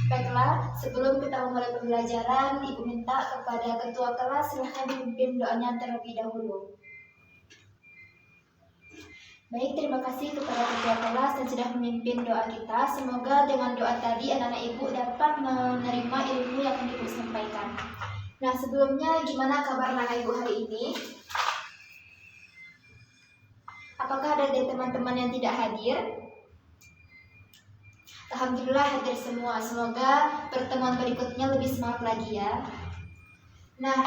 Baiklah, sebelum kita memulai pembelajaran, Ibu minta kepada ketua kelas silahkan memimpin doanya terlebih dahulu. Baik, terima kasih kepada ketua kelas yang sudah memimpin doa kita. Semoga dengan doa tadi anak-anak Ibu dapat menerima ilmu yang akan Ibu sampaikan. Nah, sebelumnya gimana kabar anak Ibu hari ini? Apakah ada dari teman-teman yang tidak hadir? Alhamdulillah hadir semua. Semoga pertemuan berikutnya lebih semangat lagi ya. Nah,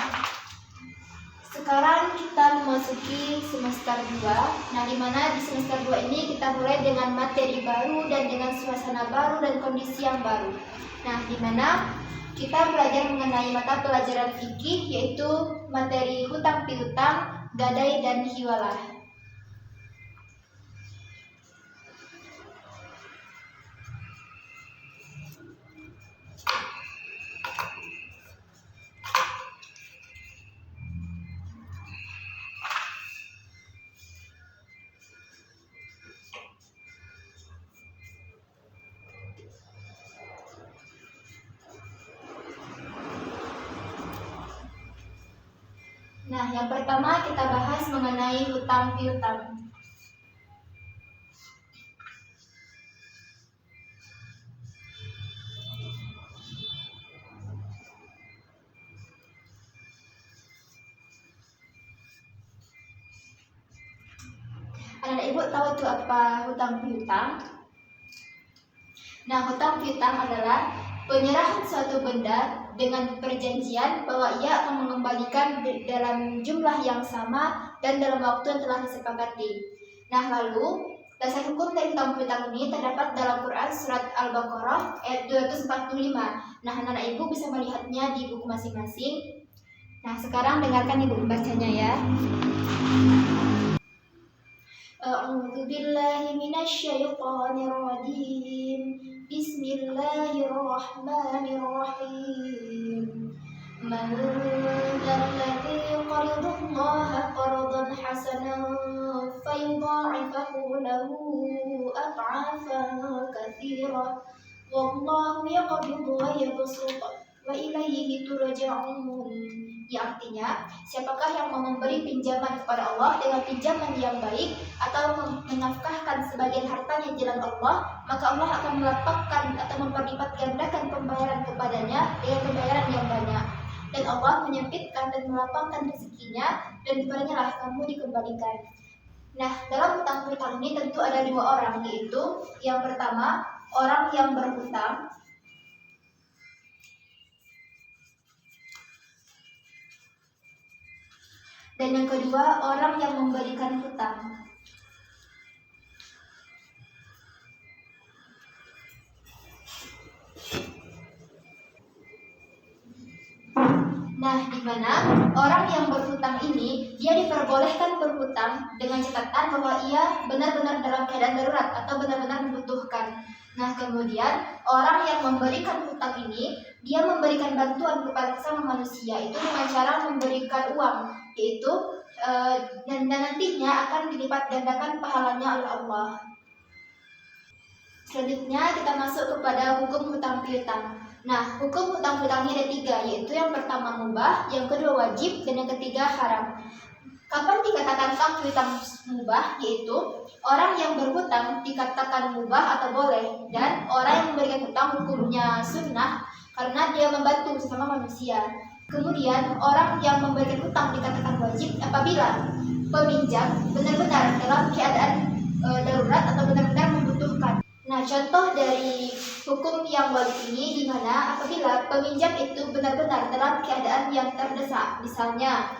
sekarang kita memasuki semester 2. Nah, di mana di semester 2 ini kita mulai dengan materi baru dan dengan suasana baru dan kondisi yang baru. Nah, di mana kita belajar mengenai mata pelajaran fikih, yaitu materi hutang piutang, gadai dan hiwalah. Nah, yang pertama kita bahas mengenai hutang piutang. Anak Ibu tahu itu apa hutang piutang? Nah, hutang piutang adalah penyerahan suatu benda dengan perjanjian bahwa ia akan mengembalikan dalam jumlah yang sama dan dalam waktu yang telah disepakati. Nah, lalu dasar hukum dari hutang piutang ini terdapat dalam Quran surat Al-Baqarah ayat 245. Nah, anak-anak Ibu bisa melihatnya di buku masing-masing. Nah, sekarang dengarkan Ibu membacanya ya. A'udzu billahi minasyaitonir rajim. Bismillahirrahmanirrahim. Man dzalladzi yaqridullaha qardan hasanan fayudha'ifahu lahu ad'afan katsirah. Wallahu yaqbidu wa yabsutu wa ilaihi turja'un. Yang artinya, siapakah yang mau memberi pinjaman kepada Allah dengan pinjaman yang baik atau menafkahkan sebagian hartanya di jalan Allah, maka Allah akan melapangkan atau memperlipat gandakan pembayaran kepadanya dengan pembayaran yang banyak. Dan Allah menyempitkan dan melapangkan rezekinya, dan kepadanya lah kamu dikembalikan. Nah, dalam hutang piutang ini tentu ada dua orang, yaitu yang pertama, orang yang berhutang. Dan yang kedua, orang yang memberikan hutang. Nah, di mana orang yang berhutang ini, dia diperbolehkan berhutang dengan catatan bahwa ia benar-benar dalam keadaan darurat atau benar-benar membutuhkan. Nah, kemudian orang yang memberikan hutang ini, dia memberikan bantuan kepada sesama manusia itu dengan cara memberikan uang, yaitu dan nantinya akan dilipat gandakan pahalanya oleh Allah. Selanjutnya kita masuk kepada hukum hutang piutang. Nah, hukum hutang piutang ini ada 3, yaitu yang pertama mubah, yang kedua wajib, dan yang ketiga haram. Kapan dikatakan hutang piutang mubah? Yaitu orang yang berhutang dikatakan mubah atau boleh, dan orang yang memberikan hutang hukumnya sunnah karena dia membantu sesama manusia. Kemudian orang yang memberikan hutang dikatakan wajib apabila peminjam benar-benar dalam keadaan darurat atau benar-benar membutuhkan. Nah, contoh dari hukum yang wajib ini di mana apabila peminjam itu benar-benar dalam keadaan yang terdesak. Misalnya,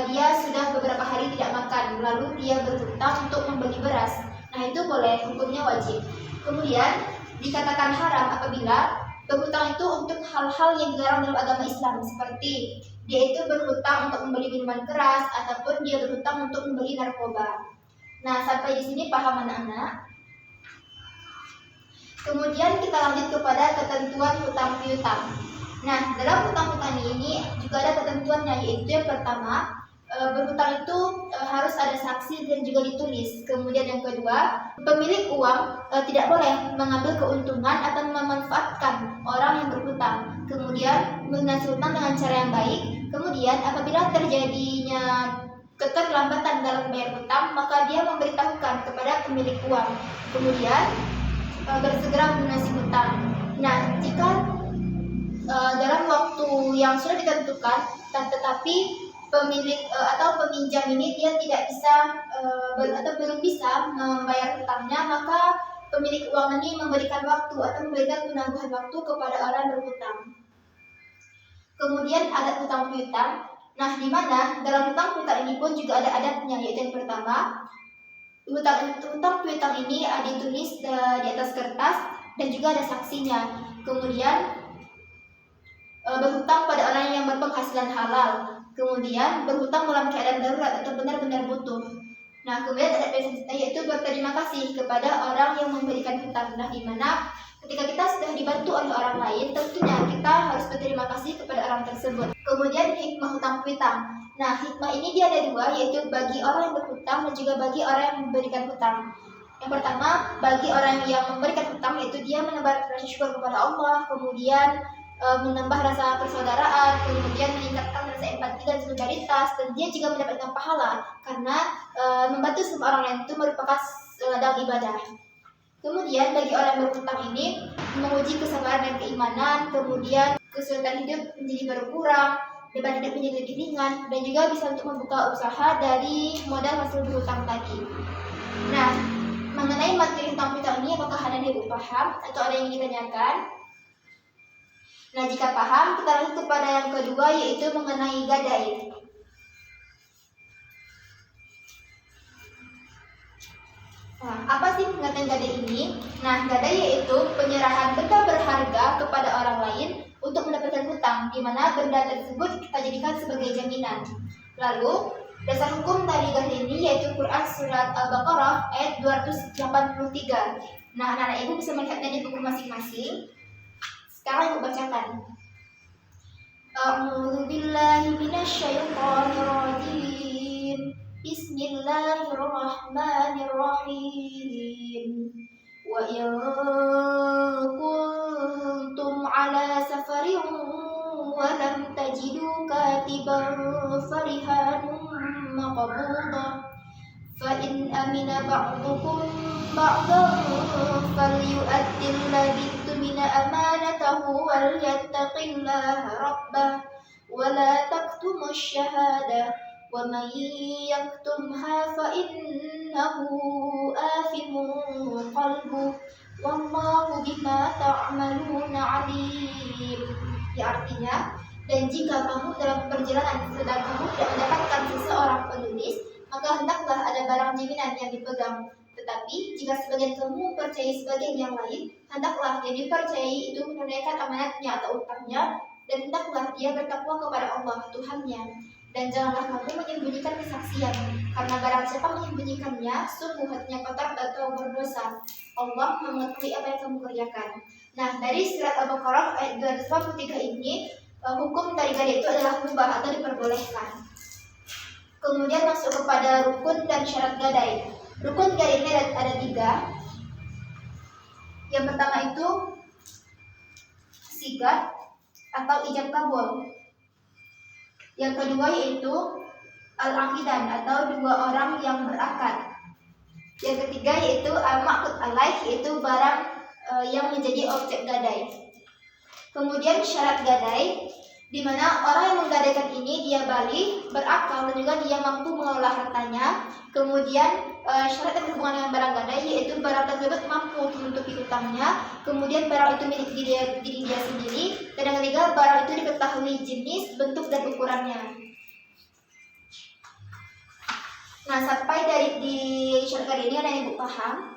dia sudah beberapa hari tidak makan, lalu dia berhutang untuk membeli beras. Nah, itu boleh, hukumnya wajib. Kemudian dikatakan haram apabila berhutang itu untuk hal-hal yang dilarang dalam agama Islam, seperti dia itu berhutang untuk membeli minuman keras ataupun dia berhutang untuk membeli narkoba. Nah, sampai di sini paham anak-anak? Kemudian kita lanjut kepada ketentuan hutang piutang. Nah, dalam hutang piutang ini juga ada ketentuannya, yaitu yang pertama, berhutang itu harus ada saksi dan juga ditulis. Kemudian yang kedua, pemilik uang tidak boleh mengambil keuntungan atau memanfaatkan orang yang kemudian melunasi hutang dengan cara yang baik. Kemudian apabila terjadinya keterlambatan dalam membayar hutang, maka dia memberitahukan kepada pemilik uang. Kemudian bersegera melunasi hutang. Nah, jika dalam waktu yang sudah ditentukan, tetapi pemilik atau peminjam ini dia tidak bisa atau belum bisa membayar hutangnya, maka pemilik uang ini memberikan waktu atau memberikan penangguhan waktu kepada orang berhutang. Kemudian adat hutang piutang. Nah, di mana dalam hutang piutang ini pun juga ada adatnya, yaitu yang pertama, hutang piutang ini ditulis di atas kertas dan juga ada saksinya. Kemudian berhutang pada orang yang berpenghasilan halal. Kemudian berhutang dalam keadaan darurat atau benar-benar butuh. Nah, kemudian adat selanjutnya yaitu berterima kasih kepada orang yang memberikan hutang. Nah, di mana ketika kita sudah dibantu oleh orang lain, tentunya kita harus berterima kasih kepada orang tersebut. Kemudian hikmah hutang piutang. Nah, hikmah ini dia ada dua, yaitu bagi orang yang berhutang dan juga bagi orang yang memberikan hutang. Yang pertama, bagi orang yang memberikan hutang, yaitu dia menebar rasa syukur kepada Allah, kemudian menambah rasa persaudaraan, kemudian meningkatkan rasa empati dan solidaritas, dan dia juga mendapatkan pahala karena membantu semua orang lain itu merupakan ladang ibadah. Kemudian bagi orang yang berhutang ini menguji kesabaran dan keimanan, kemudian kesulitan hidup menjadi berkurang, beban hidup menjadi lebih ringan, dan juga bisa untuk membuka usaha dari modal hasil berhutang tadi. Nah, mengenai materi hutang piutang ini, apakah ada yang paham atau ada yang ingin ditanyakan? Nah, jika paham, kita lanjut kepada yang kedua, yaitu mengenai gadai. Nah, apa sih pengertian gadai ini? Nah, gadai yaitu penyerahan benda berharga kepada orang lain untuk mendapatkan hutang, di mana benda tersebut kita jadikan sebagai jaminan. Lalu, dasar hukum dari gadai ini yaitu Quran Surat Al-Baqarah ayat 283. Nah, anak-anak ibu bisa melihatnya di buku masing-masing. Sekarang aku bacakan. A'udzu billahi minasyaitonir rajim. Bismillahirrahmanirrahim. Wa in kuntum ala safarin wa lam tajidu katiban farihanun maqbudah. Fa in amina ba'dukum ba'dan falyu'addi alladhi tumina amanatahu wal yattaqillaha rabbah wa la taktumus syahada wa man yaktumha fa innahu athimun qalbuh wallahu bima ta'maluna alim. Ya, artinya, dan jika kamu dalam perjalanan sedang kamu tidak mendapatkan seseorang penulis, maka hendaklah ada barang jaminan yang dipegang. Tetapi jika sebagian kamu mempercayai sebagian yang lain, hendaklah yang dipercayai itu menunaikan amanatnya atau utangnya, dan hendaklah dia bertakwa kepada Allah Tuhannya. Dan janganlah kamu menyembunyikan kesaksian, karena barang siapa menyembunyikannya, sungguh hatinya kotor atau berdosa. Allah mengetahui apa yang kamu kerjakan. Nah, dari surat Al-Baqarah ayat 283 ini, hukum dari gadai itu adalah mubah atau diperbolehkan. Kemudian masuk kepada rukun dan syarat gadai. Rukun gadai ini ada 3. Yang pertama itu sigat atau ijab kabul. Yang kedua yaitu al-aqidan atau 2 orang yang berakad. Yang ketiga yaitu al-maqud alaih, yaitu barang yang menjadi objek gadai. Kemudian syarat gadai, di mana orang yang menggadaikan ini dia balik, berakal, dan juga dia mampu mengelola hartanya. Kemudian syarat yang berhubungan dengan barang gadai yaitu barang tersebut mampu untuk menutupi hutangnya. Kemudian barang itu milik diri dia sendiri. Dan yang ketiga, barang itu diketahui jenis, bentuk, dan ukurannya. Nah, sampai di syarat gadai ini ada yang ibu paham?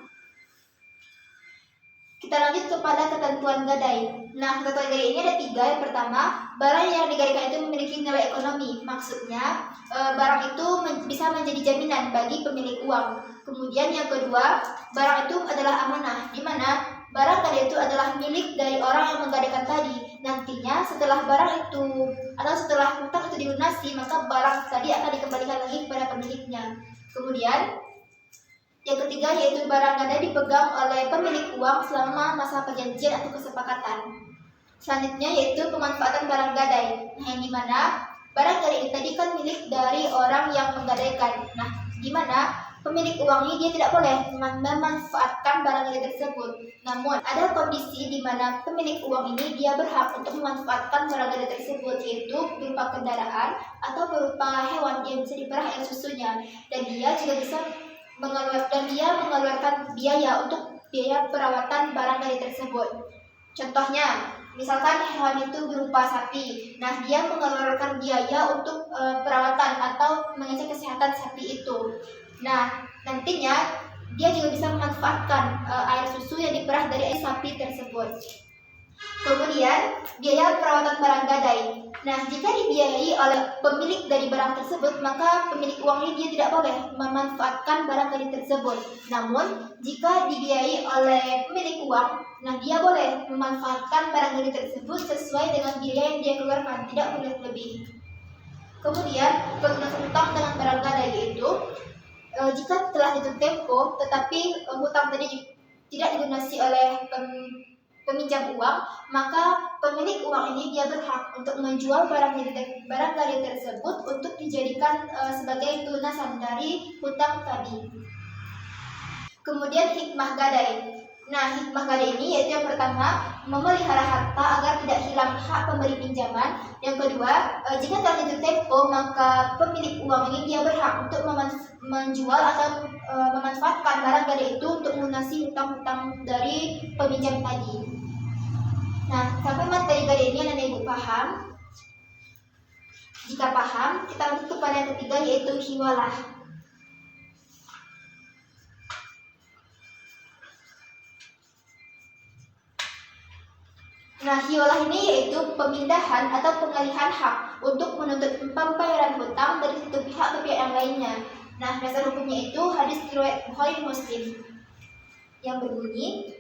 Kita lanjut kepada ketentuan gadai. Nah, ketentuan gadai ini ada 3. Yang pertama, barang yang digadaikan itu memiliki nilai ekonomi. Maksudnya, barang itu bisa menjadi jaminan bagi pemilik uang. Kemudian yang kedua, barang itu adalah amanah, di mana barang gadai itu adalah milik dari orang yang menggadaikan tadi. Nantinya setelah barang itu atau setelah hutang itu dilunasi, maka barang tadi akan dikembalikan lagi kepada pemiliknya. Kemudian yang ketiga yaitu barang gadai dipegang oleh pemilik uang selama masa perjanjian atau kesepakatan. Selanjutnya yaitu pemanfaatan barang gadai. Nah, yang dimana barang gadai ini tadi kan milik dari orang yang menggadaikan. Nah, dimana pemilik uang ini dia tidak boleh memanfaatkan barang gadai tersebut. Namun ada kondisi di mana pemilik uang ini dia berhak untuk memanfaatkan barang gadai tersebut, yaitu berupa kendaraan atau berupa hewan yang bisa diperah air susunya, dan dia juga bisa mengeluarkan biaya untuk biaya perawatan barang gadai tersebut. Contohnya, misalkan hewan itu berupa sapi, nah dia mengeluarkan biaya untuk perawatan atau mengecek kesehatan sapi itu. Nah, nantinya dia juga bisa memanfaatkan air susu yang diperah dari air sapi tersebut. Kemudian, biaya perawatan barang gadai. Nah, jika dibiayai oleh pemilik dari barang tersebut, maka pemilik uang ini dia tidak boleh memanfaatkan barang gadai tersebut. Namun, jika dibiayai oleh pemilik uang, nah dia boleh memanfaatkan barang gadai tersebut sesuai dengan biaya yang dia keluarkan, tidak boleh lebih. Kemudian, pelunasan hutang dengan barang gadai yaitu jika telah jatuh tempo, tetapi hutang tadi tidak dilunasi oleh peminjam uang, maka pemilik uang ini dia berhak untuk menjual barang gadai tersebut untuk dijadikan sebagai pelunasan dari hutang tadi. Kemudian hikmah gadai. Nah, hikmah gadai ini yaitu yang pertama, memelihara harta agar tidak hilang hak pemberi pinjaman. Yang kedua, jika telah jatuh tempo, maka pemilik uang ini dia berhak untuk menjual atau memanfaatkan barang gadai itu untuk melunasi hutang-hutang dari peminjam tadi. Nah, sampai materi gadai ini Anak Ibu paham? Jika paham, kita lanjut kepada yang ketiga yaitu hiwalah. Nah, hiwalah ini yaitu pemindahan atau pengalihan hak untuk menuntut pembayaran hutang dari satu pihak ke pihak yang lainnya. Nah, dasar hukumnya itu hadis riwayat Bukhari Muslim yang berbunyi,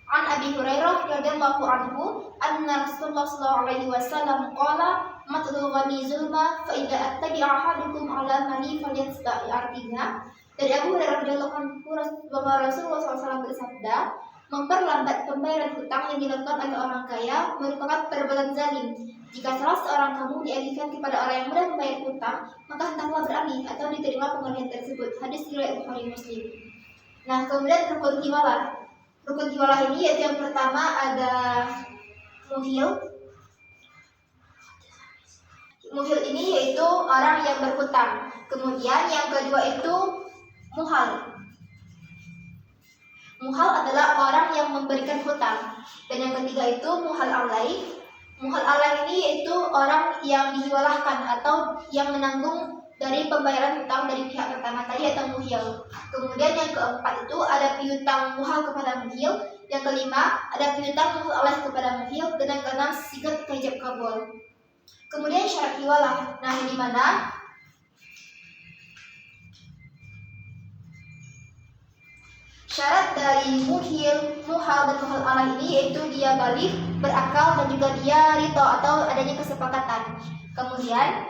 An Abi Hurairah radhiyallahu anhu anna Rasulullah sallallahu alaihi wasallam qala matlul ghani zulma fa idza attabi'a ahadukum ala mali falyasta'i. Artinya, dari Abu Hurairah radhiyallahu anhu bahwa Rasulullah SAW bersabda, memperlambat pembayaran hutang yang dilakukan oleh orang kaya merupakan perbuatan zalim. Jika salah seorang kamu dialihkan kepada orang yang mudah membayar hutang, maka hendaklah beralih atau diterima pengalihan tersebut. Hadis riwayat Bukhari Muslim. Nah, kemudian rukun hiwalah. Rukun hiwalah ini yaitu yang pertama ada muhil. Muhil ini yaitu orang yang berhutang. Kemudian yang kedua itu muhal. Muhal adalah orang yang memberikan hutang. Dan yang ketiga itu muhal alai. Muhal alai ini yaitu orang yang dihiwalahkan atau yang menanggung dari pembayaran hutang dari pihak pertama tadi atau muhil. Kemudian yang keempat itu ada piutang muhal kepada muhil. Yang kelima ada piutang muhal alai kepada muhil. Dan yang keenam sigat ijab kabul. Kemudian syarat hiwalah. Nah, yang dimana syarat dari muhil, muhal, dan muhal alai ini yaitu dia balik, berakal, dan juga dia rito atau adanya kesepakatan. Kemudian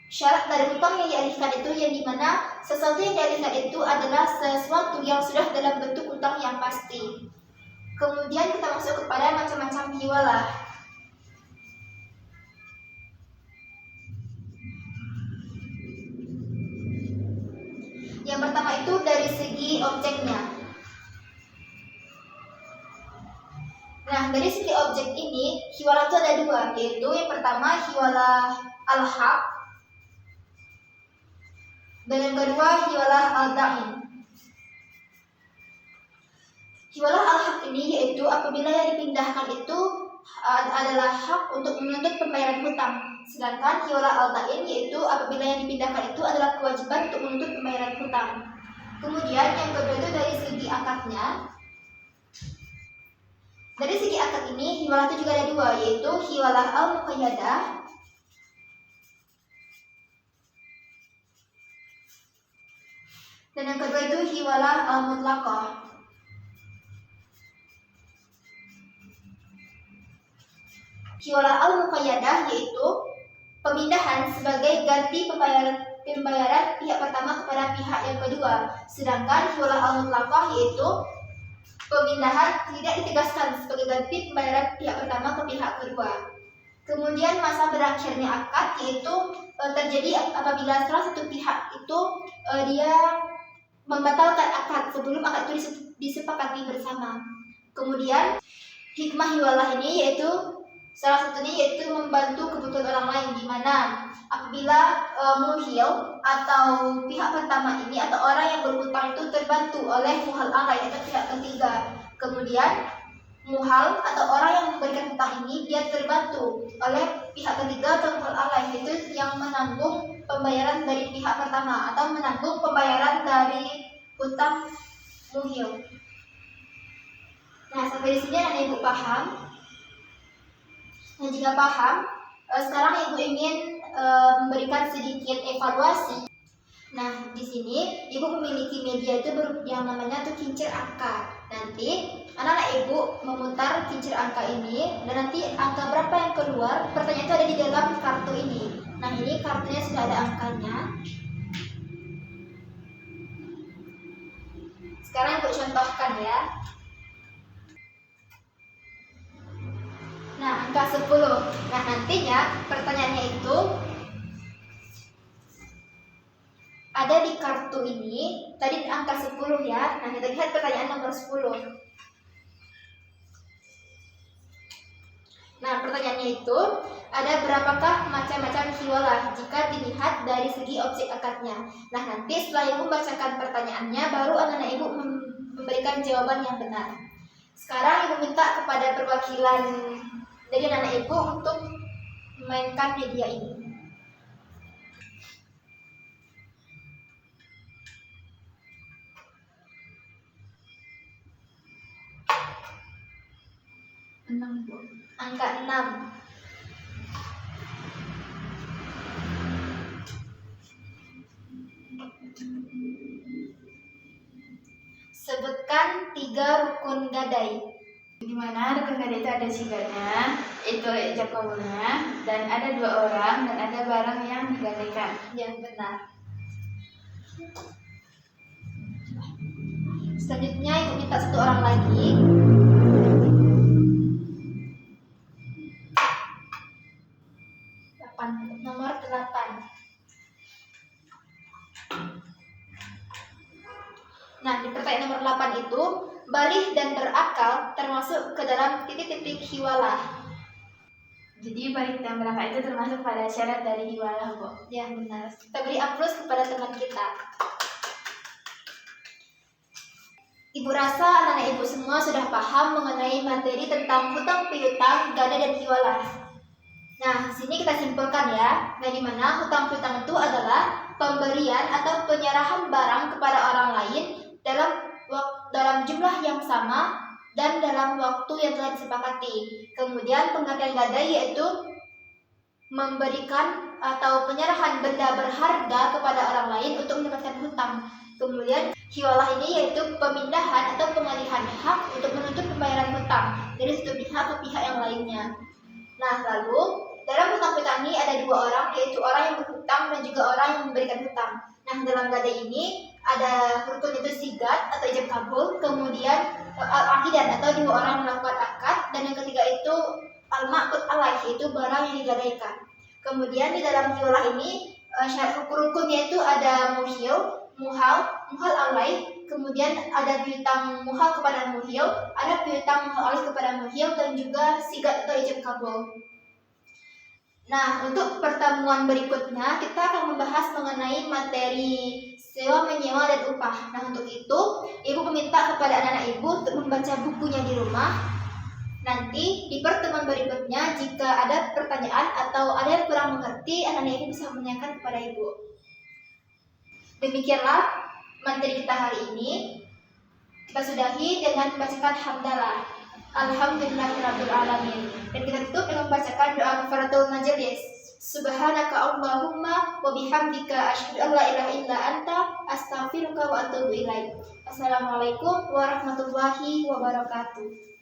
syarat dari hutang yang dialihkan itu yang dimana sesuatu yang dialihkan itu adalah sesuatu yang sudah dalam bentuk hutang yang pasti. Kemudian kita masuk kepada macam-macam hiwalah. Yang pertama itu dari segi objeknya. Nah, dari segi objek ini, hiwalah itu ada dua, yaitu yang pertama hiwalah al-haq, dan yang kedua hiwalah al-dain. Hiwalah al-haq ini yaitu apabila yang dipindahkan itu adalah hak untuk menuntut pembayaran hutang. Sedangkan hiwalah al-dain yaitu apabila yang dipindahkan itu adalah kewajiban untuk menuntut pembayaran hutang. Kemudian yang kedua itu dari segi akadnya. Dari segi akad ini hiwalah itu juga ada dua, yaitu hiwalah al-muqayyadah dan yang kedua itu hiwalah al-mutlaqah. Hiwalah al-muqayyadah yaitu pemindahan sebagai ganti pembayaran pihak pertama kepada pihak yang kedua. Sedangkan hiwalah al-mutlaqah yaitu Pemindahan tidak ditegaskan sebagai ganti pembayaran pihak pertama ke pihak kedua. Kemudian masa berakhirnya akad yaitu terjadi apabila salah satu pihak itu dia membatalkan akad sebelum akad itu disepakati bersama. Kemudian hikmah hiwalah ini yaitu salah satunya yaitu membantu kebutuhan orang lain, di mana apabila muhil atau pihak pertama ini atau orang yang berhutang itu terbantu oleh muhal alai atau pihak ketiga. Kemudian muhal atau orang yang memberikan hutang ini dia terbantu oleh pihak ketiga atau muhal alai, itu yang menanggung pembayaran dari pihak pertama atau menanggung pembayaran dari hutang muhil. Nah, sampai di sini anak ibu paham. Nah, jika paham, sekarang ibu ingin memberikan sedikit evaluasi. Nah, di sini ibu memiliki media itu yang namanya tuh kincir angka. Nanti anak-anak ibu memutar kincir angka ini, dan nanti angka berapa yang keluar, pertanyaan itu ada di dalam kartu ini. Nah, ini kartunya sudah ada angkanya. Sekarang ibu contohkan ya. Nah, angka 10. Nah, nantinya pertanyaannya itu ada di kartu ini. Tadi angka 10 ya. Nah, kita lihat pertanyaan nomor 10. Nah, pertanyaannya itu ada berapakah macam-macam hiwalah jika dilihat dari segi objek akadnya. Nah, nanti setelah ibu membacakan pertanyaannya, baru anak-anak ibu memberikan jawaban yang benar. Sekarang ibu minta kepada perwakilan dari anak-anak ibu untuk memainkan media ini. Angka 6. Sebutkan 3 rukun gadai. Di mana rukun gadai itu ada siganya, itu ijab kabulnya, dan ada 2 orang, dan ada barang yang digadaikan. Yang benar. Selanjutnya ibu minta 1 orang lagi. Nomor 8. Nah, di pertanyaan nomor 8 itu balih dan berakal termasuk ke dalam titik-titik hiwalah. Jadi balik dan berakal itu termasuk pada syarat dari hiwalah, Bu. Ya, benar. Kita beri aplaus kepada teman kita. Ibu rasa anak-anak ibu semua sudah paham mengenai materi tentang hutang piutang, gada dan hiwalah. Nah, sini kita simpulkan ya. Nah, di mana hutang piutang itu adalah pemberian atau penyerahan barang kepada orang lain dalam jumlah yang sama dan dalam waktu yang telah disepakati. Kemudian pengertian gada yaitu memberikan atau penyerahan benda berharga kepada orang lain untuk mendapatkan hutang. Kemudian hiwalah ini yaitu pemindahan atau pengalihan hak untuk menuntut pembayaran hutang dari satu pihak ke pihak yang lainnya. Nah, lalu dalam hutang piutang ini ada 2 orang, yaitu orang yang berhutang dan juga orang yang memberikan hutang. Nah, dalam gada ini ada rukun itu sigat atau ijab kabul, kemudian al-aqidan atau 2 orang melakukan akad, dan yang ketiga itu al-ma'qud alaih, yaitu barang yang digadaikan. Kemudian di dalam hiwalah ini syarat rukunnya itu ada muhil, muhal alaih, kemudian ada piutang muhal kepada muhil, ada piutang muhal alaih kepada muhil, dan juga sigat atau ijab kabul. Nah, untuk pertemuan berikutnya kita akan membahas mengenai materi sewa, menyewa, dan upah. Nah, untuk itu ibu meminta kepada anak-anak ibu untuk membaca bukunya di rumah. Nanti di pertemuan berikutnya jika ada pertanyaan atau ada yang kurang mengerti, anak-anak ibu bisa menanyakan kepada ibu. Demikianlah materi kita hari ini. Kita sudahi dengan membacakan hamdalah. Alhamdulillahirrabbilalamin. Dan kita tutup dengan membacakan doa kafaratul majelis. Subhanaka Allahumma wa bihamdika asyhadu an la ilaha illa anta astaghfiruka wa atubu ilaik. Assalamualaikum warahmatullahi wabarakatuh.